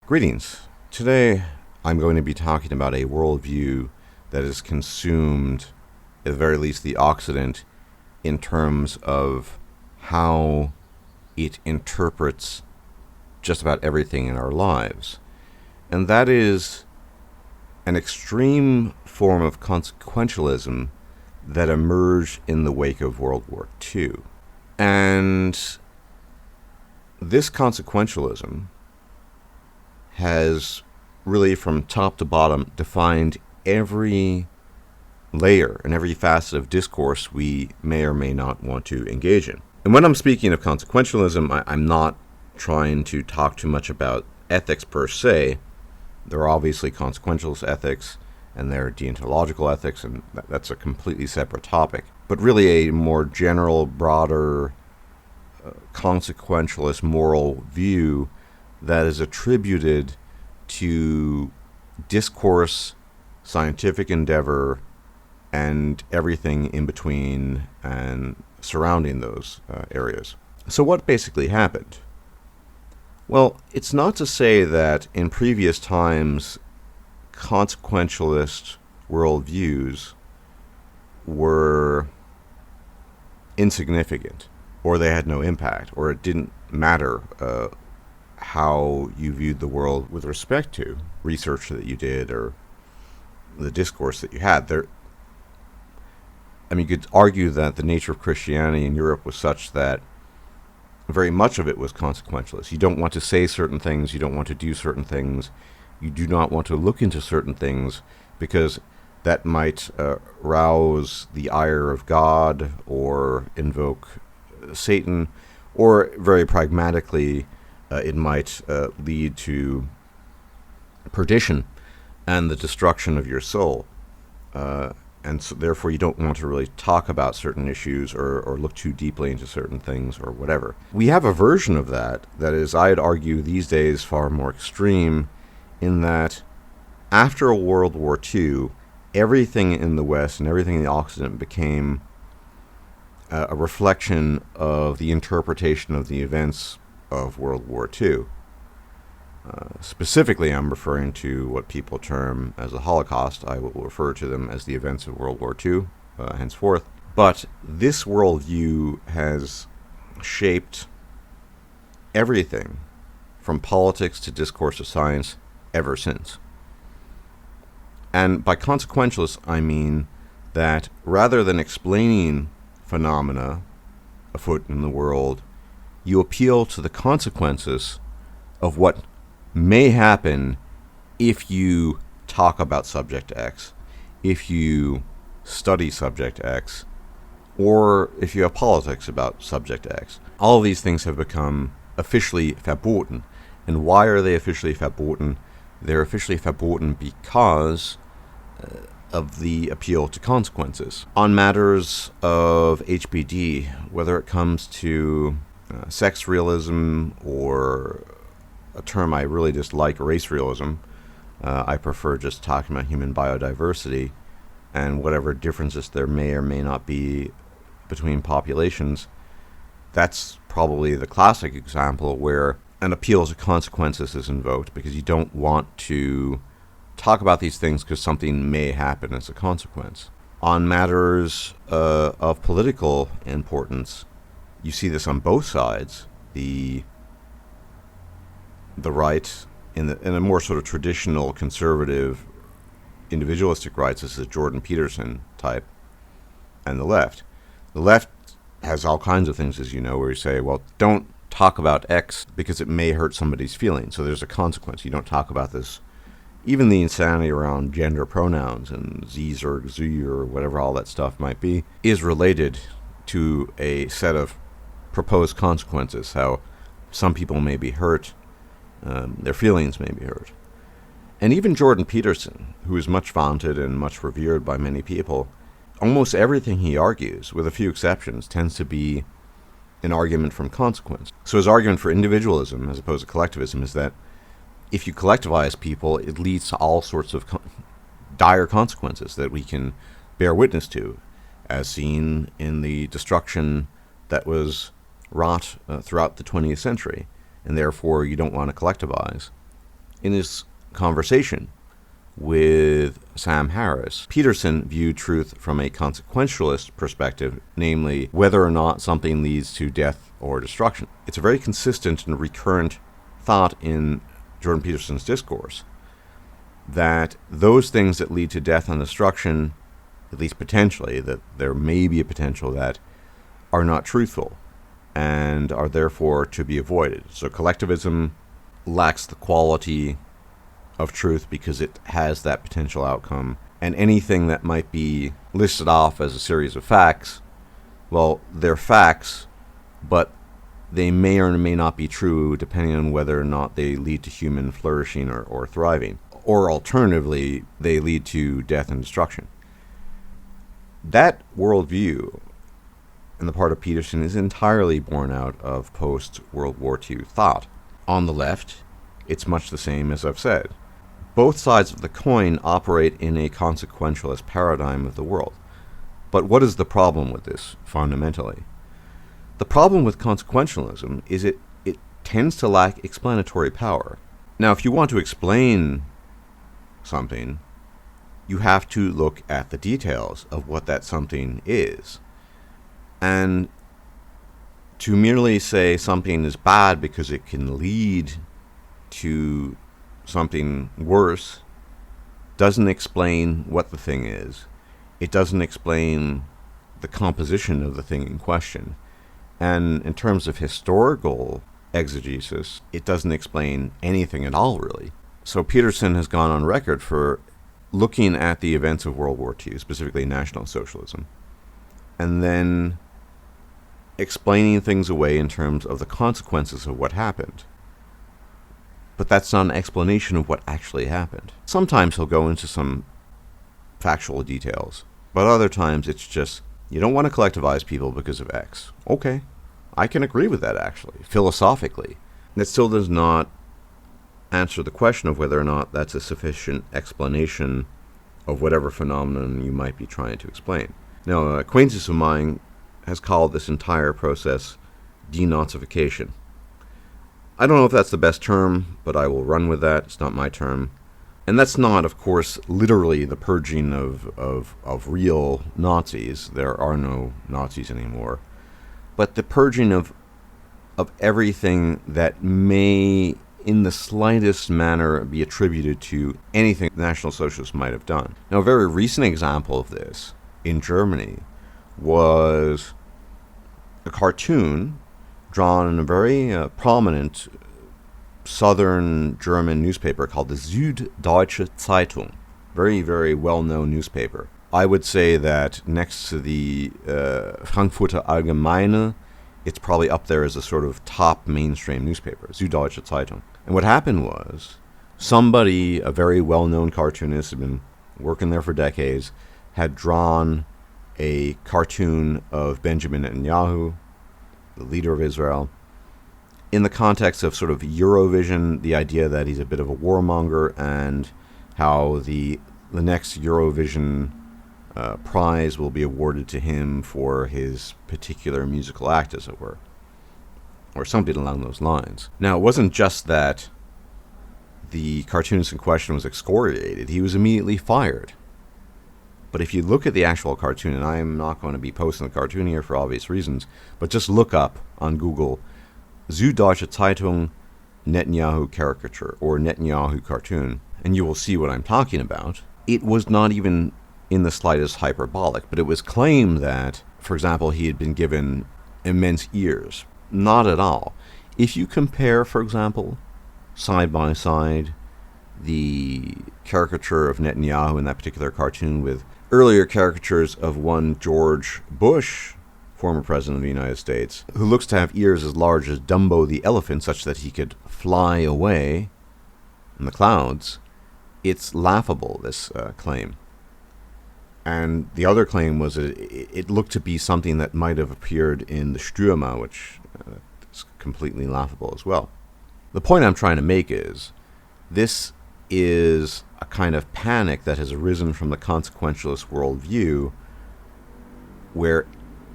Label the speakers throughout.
Speaker 1: Greetings. Today I'm going to be talking about a worldview that is consumed, at the very least the Occident, in terms of how it interprets just about everything in our lives. And that is an extreme form of consequentialism that emerged in the wake of World War II. And this consequentialism has really from top to bottom defined every layer and every facet of discourse we may or may not want to engage in. And when I'm speaking of consequentialism, I'm not trying to talk too much about ethics per se. There are obviously consequentialist ethics and there are deontological ethics, and that's a completely separate topic. But really a more general, broader, consequentialist moral view that is attributed to discourse, scientific endeavor, and everything in between and surrounding those areas. So what basically happened? Well, it's not to say that in previous times consequentialist worldviews were insignificant, or they had no impact, or it didn't matter how you viewed the world with respect to research that you did or the discourse that you had. You could argue that the nature of Christianity in Europe was such that very much of it was consequentialist. You don't want to say certain things, you don't want to do certain things, you do not want to look into certain things because that might rouse the ire of God or invoke Satan, or very pragmatically it might lead to perdition and the destruction of your soul. And so therefore you don't want to really talk about certain issues or look too deeply into certain things or whatever. We have a version of that is, I'd argue, these days far more extreme, in that after World War II, everything in the West and everything in the Occident became a reflection of the interpretation of the events of World War II. Specifically, I'm referring to what people term as the Holocaust. I will refer to them as the events of World War II, henceforth. But this worldview has shaped everything from politics to discourse to science ever since. And by consequentialist, I mean that rather than explaining phenomena afoot in the world, you appeal to the consequences of what may happen if you talk about subject X, if you study subject X, or if you have politics about subject X. All of these things have become officially verboten. And why are they officially verboten? They're officially verboten because of the appeal to consequences. On matters of HBD, whether it comes to sex realism or a term I really dislike, race realism, I prefer just talking about human biodiversity and whatever differences there may or may not be between populations. That's probably the classic example where an appeal to consequences is invoked because you don't want to talk about these things because something may happen as a consequence. On matters of political importance, you see this on both sides. The right in a more sort of traditional conservative individualistic rights, this is Jordan Peterson type, and the left. The left has all kinds of things, as you know, where you say, well, don't talk about X because it may hurt somebody's feelings. So there's a consequence. You don't talk about this. Even the insanity around gender pronouns and Z's or Z or whatever all that stuff might be is related to a set of proposed consequences, how some people may be hurt, their feelings may be hurt. And even Jordan Peterson, who is much vaunted and much revered by many people, almost everything he argues, with a few exceptions, tends to be an argument from consequence. So his argument for individualism as opposed to collectivism is that if you collectivize people, it leads to all sorts of dire consequences that we can bear witness to, as seen in the destruction that was wrought throughout the 20th century, and therefore you don't want to collectivize. In his conversation with Sam Harris, Peterson viewed truth from a consequentialist perspective, namely whether or not something leads to death or destruction. It's a very consistent and recurrent thought in Jordan Peterson's discourse that those things that lead to death and destruction, at least potentially, that there may be a potential that are not truthful and are therefore to be avoided. So collectivism lacks the quality of truth because it has that potential outcome. And anything that might be listed off as a series of facts, well, they're facts, but they may or may not be true depending on whether or not they lead to human flourishing or thriving. Or alternatively, they lead to death and destruction. That worldview on the part of Peterson is entirely born out of post-World War II thought. On the left, it's much the same as I've said. Both sides of the coin operate in a consequentialist paradigm of the world. But what is the problem with this, fundamentally? The problem with consequentialism is it tends to lack explanatory power. Now, if you want to explain something, you have to look at the details of what that something is. And to merely say something is bad because it can lead to something worse doesn't explain what the thing is. It doesn't explain the composition of the thing in question. And in terms of historical exegesis, it doesn't explain anything at all, really. So Peterson has gone on record for looking at the events of World War II, specifically National Socialism, and then explaining things away in terms of the consequences of what happened. But that's not an explanation of what actually happened. Sometimes he'll go into some factual details, but other times it's just, you don't want to collectivize people because of X. Okay, I can agree with that, actually, philosophically. That still does not answer the question of whether or not that's a sufficient explanation of whatever phenomenon you might be trying to explain. Now, an acquaintance of mine has called this entire process denazification. I don't know if that's the best term, but I will run with that. It's not my term. And that's not, of course, literally the purging of real Nazis. There are no Nazis anymore. But the purging of everything that may, in the slightest manner, be attributed to anything the National Socialists might have done. Now, a very recent example of this in Germany was a cartoon drawn in a very prominent southern German newspaper called the Süddeutsche Zeitung. Very, very well-known newspaper. I would say that next to the Frankfurter Allgemeine, it's probably up there as a sort of top mainstream newspaper, Süddeutsche Zeitung. And what happened was, somebody, a very well-known cartoonist, had been working there for decades, had drawn a cartoon of Benjamin Netanyahu, the leader of Israel, in the context of sort of Eurovision, the idea that he's a bit of a warmonger, and how the next Eurovision prize will be awarded to him for his particular musical act, as it were, or something along those lines. Now, it wasn't just that the cartoonist in question was excoriated. He was immediately fired. But if you look at the actual cartoon, and I am not going to be posting the cartoon here for obvious reasons, but just look up on Google Süddeutsche Zeitung Netanyahu caricature or Netanyahu cartoon, and you will see what I'm talking about. It was not even in the slightest hyperbolic, but it was claimed that, for example, he had been given immense ears. Not at all. If you compare, for example, side by side, the caricature of Netanyahu in that particular cartoon with earlier caricatures of one George Bush, former president of the United States, who looks to have ears as large as Dumbo the elephant, such that he could fly away in the clouds, it's laughable, this claim. And the other claim was that it looked to be something that might have appeared in the Stürmer, which is completely laughable as well. The point I'm trying to make is, this is a kind of panic that has arisen from the consequentialist worldview, where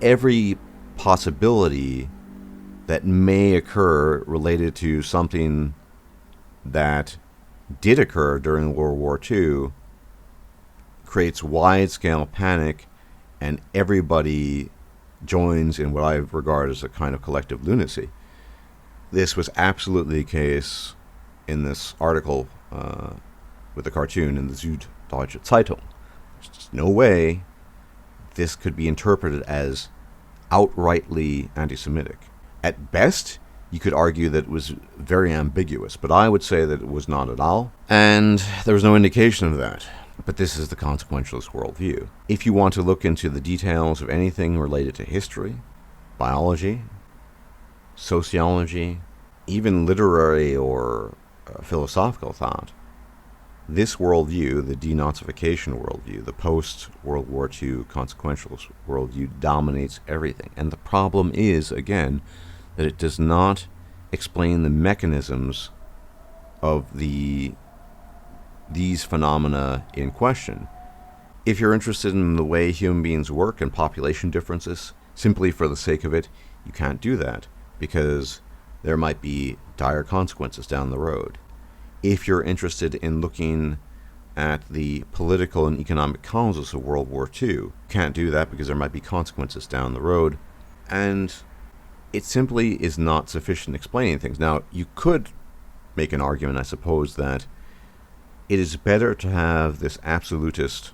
Speaker 1: every possibility that may occur related to something that did occur during World War II creates wide-scale panic, and everybody joins in what I regard as a kind of collective lunacy. This was absolutely the case in this article with the cartoon in the Süddeutsche Zeitung. There's just no way this could be interpreted as outrightly anti-Semitic. At best, you could argue that it was very ambiguous, but I would say that it was not at all, and there was no indication of that. But this is the consequentialist worldview. If you want to look into the details of anything related to history, biology, sociology, even literary or philosophical thought, this worldview, the denazification worldview, the post-World War II consequentialist worldview, dominates everything. And the problem is, again, that it does not explain the mechanisms of these phenomena in question. If you're interested in the way human beings work and population differences, simply for the sake of it, you can't do that, because there might be dire consequences down the road. If you're interested in looking at the political and economic causes of World War II, you can't do that because there might be consequences down the road. And it simply is not sufficient explaining things. Now, you could make an argument, I suppose, that it is better to have this absolutist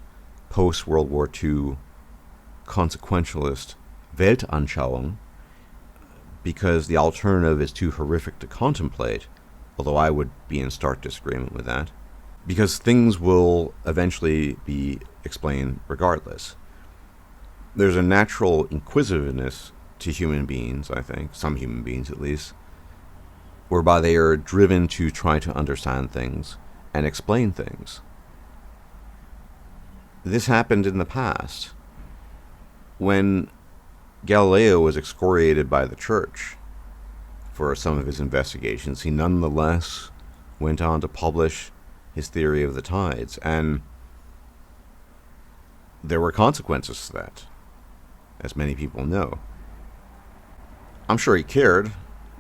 Speaker 1: post-World War II consequentialist Weltanschauung, because the alternative is too horrific to contemplate, although I would be in stark disagreement with that, because things will eventually be explained regardless. There's a natural inquisitiveness to human beings, I think, some human beings at least, whereby they are driven to try to understand things and explain things. This happened in the past. When Galileo was excoriated by the church for some of his investigations, he nonetheless went on to publish his theory of the tides, and there were consequences to that, as many people know. I'm sure he cared,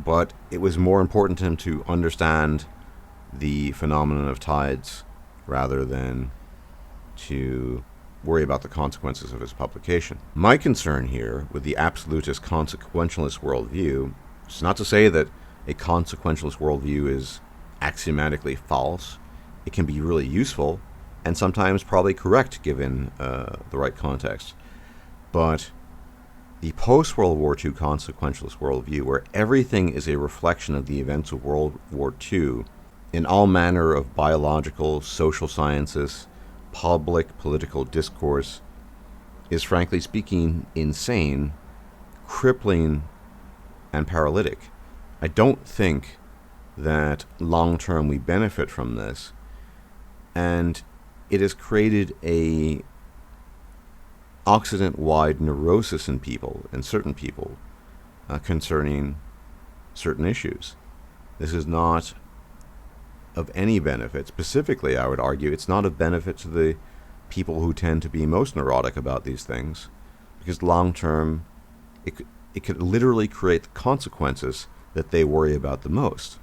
Speaker 1: but it was more important to him to understand the phenomenon of tides rather than to worry about the consequences of his publication. My concern here with the absolutist consequentialist worldview is not to say that a consequentialist worldview is axiomatically false. It can be really useful and sometimes probably correct given the right context. But the post-World War II consequentialist worldview, where everything is a reflection of the events of World War II in all manner of biological, social sciences, public political discourse, is frankly speaking insane, crippling, and paralytic. I don't think that long-term we benefit from this, and it has created a Occident-wide neurosis in people, and certain people, concerning certain issues. This is not of any benefit. Specifically, I would argue, it's not of benefit to the people who tend to be most neurotic about these things, because long-term, it could literally create the consequences that they worry about the most.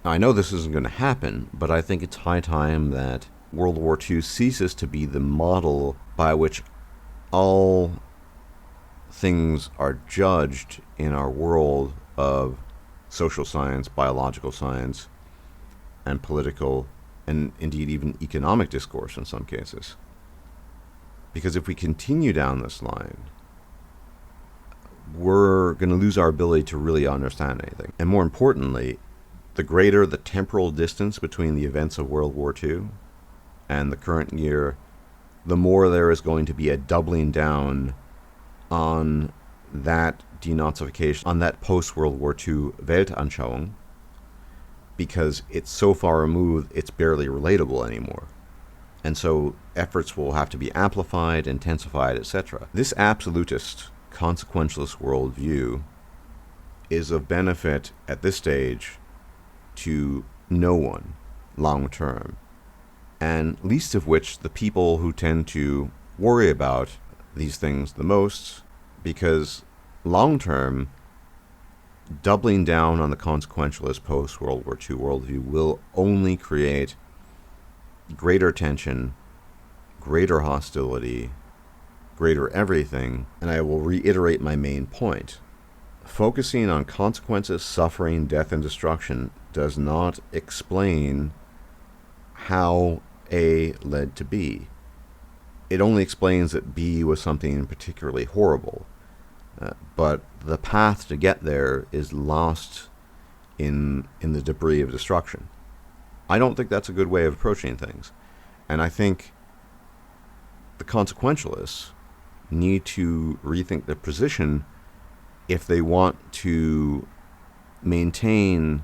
Speaker 1: Now, I know this isn't going to happen, but I think it's high time that World War II ceases to be the model by which all things are judged in our world of social science, biological science, and political, and indeed even economic discourse in some cases. Because if we continue down this line, we're going to lose our ability to really understand anything. And more importantly, the greater the temporal distance between the events of World War II and the current year, the more there is going to be a doubling down on that denazification, on that post-World War II Weltanschauung, because it's so far removed, it's barely relatable anymore. And so efforts will have to be amplified, intensified, etc. This absolutist, consequentialist worldview is of benefit at this stage to no one long term, and least of which the people who tend to worry about these things the most, because long term, doubling down on the consequentialist post-World War II worldview will only create greater tension, greater hostility, greater everything, and I will reiterate my main point. Focusing on consequences, suffering, death, and destruction does not explain how A led to B. It only explains that B was something particularly horrible. But the path to get there is lost in the debris of destruction. I don't think that's a good way of approaching things. And I think the consequentialists need to rethink their position if they want to maintain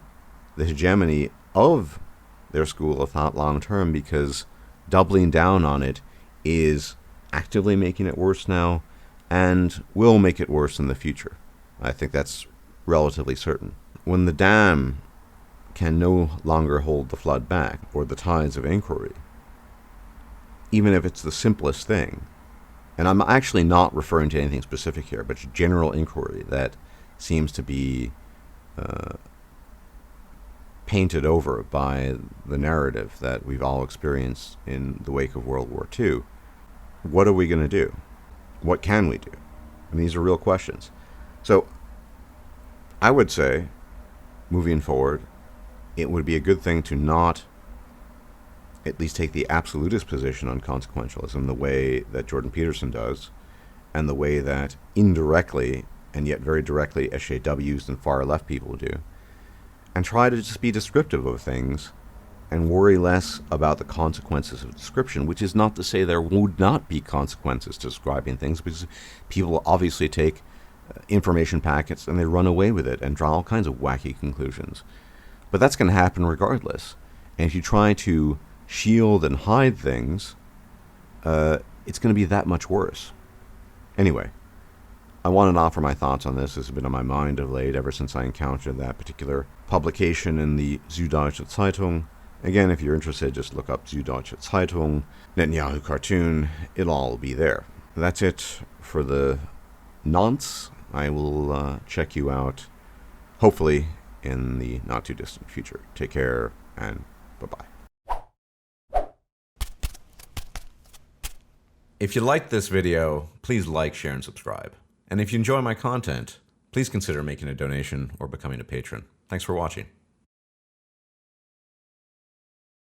Speaker 1: the hegemony of their school of thought long term, because doubling down on it is actively making it worse now and will make it worse in the future. I think that's relatively certain. When the dam can no longer hold the flood back, or the tides of inquiry, even if it's the simplest thing, and I'm actually not referring to anything specific here, but general inquiry that seems to be painted over by the narrative that we've all experienced in the wake of World War II. What are we going to do? What can we do? And these are real questions. So I would say, moving forward, it would be a good thing to not at least take the absolutist position on consequentialism the way that Jordan Peterson does, and the way that indirectly and yet very directly SJWs and far left people do, and try to just be descriptive of things and worry less about the consequences of description, which is not to say there would not be consequences to describing things, because people obviously take information packets and they run away with it and draw all kinds of wacky conclusions. But that's going to happen regardless. And if you try to shield and hide things, it's going to be that much worse. Anyway, I wanted to offer my thoughts on this. This has been on my mind of late ever since I encountered that particular publication in the Süddeutsche Zeitung. Again, if you're interested, just look up Süddeutsche Zeitung, Netanyahu cartoon. It'll all be there. That's it for the nonce. I will check you out, hopefully, in the not-too-distant future. Take care, and bye-bye. If you liked this video, please like, share, and subscribe. And if you enjoy my content, please consider making a donation or becoming a patron. Thanks for watching.